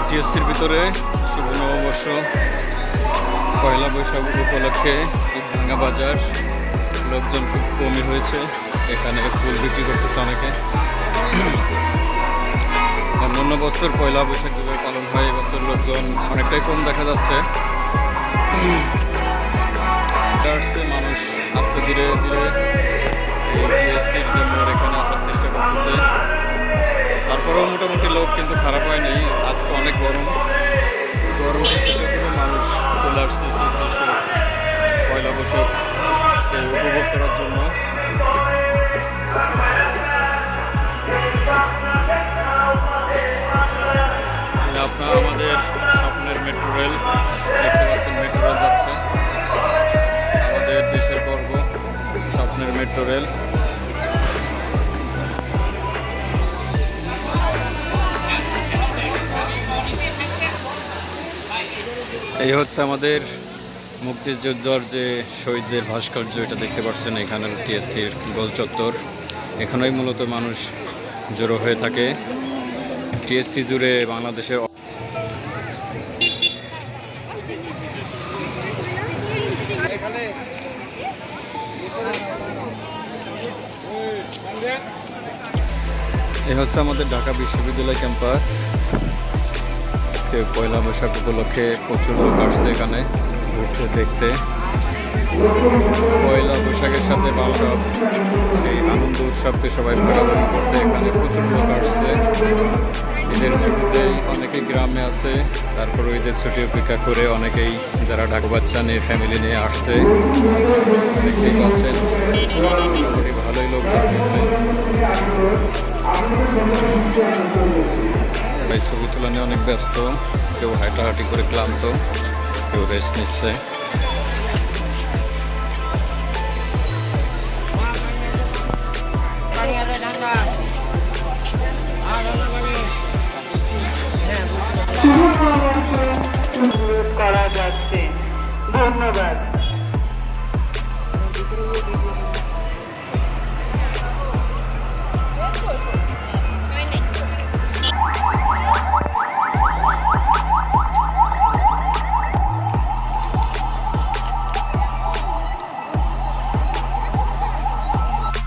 টিএসসির ভিতরে শুভ নববর্ষ পয়লা বৈশাখ উপলক্ষে ভাঙা বাজার, লোকজন খুব কমই হয়েছে। এখানে ফুল বিক্রি করতেছে অনেকে। অন্যান্য বছর পয়লা বৈশাখ যেভাবে পালন হয়, এবছর লোকজন অনেকটাই কম দেখা যাচ্ছে। মানুষ আস্তে ধীরে ধীরে এই টিএসসির জন্য এখানে আসার চেষ্টা করতেছে। তারপরেও মোটামুটি লোক কিন্তু খারাপ হয়নি। আজকে অনেক গরম মানুষ চলে আসছে পয়লা বৈশাখ উপভোগ করার জন্য। আপনারা আমাদের স্বপ্নের মেট্রো রেল দেখতে পাচ্ছেন, মেট্রো রেল যাচ্ছে, আমাদের দেশের গর্ব স্বপ্নের মেট্রো রেল। এই হচ্ছে আমাদের মুক্তিযুদ্ধর যে শহীদদের ভাস্কর্য, এটা দেখতে পাচ্ছেন। এখানে টিএসসির গোল চত্বর, এখানেই মূলত মানুষ জড়ো হয়ে থাকে। টিএসসি জুড়ে বাংলাদেশের এই হচ্ছে আমাদের ঢাকা বিশ্ববিদ্যালয় ক্যাম্পাস। আজকে পয়লা বৈশাখ উপলক্ষে প্রচুর লোক আসছে এখানে ঘুরতে দেখতে। পয়লা বৈশাখের সাথে বাংলা সেই আনন্দ উৎসবকে সবাই ভাগাভাগি করতে এখানে প্রচুর লোক আসছে। ঈদের ছুটিতেই অনেকে গ্রামে আছে, তারপর ঈদের ছুটি অপেক্ষা করে অনেকেই যারা ঢাকা বাচ্চা নিয়ে ফ্যামিলি নিয়ে আসছে। দেখতেই পাচ্ছেন মোটামুটি ভালোই লোক হয়েছে। ছবি তোলা নিয়ে অনেক ব্যস্ত, কেউ হাঁটাহাঁটি করে ক্লান্ত, কেউ রেস্ট নিচ্ছে। করা যাচ্ছে। ধন্যবাদ।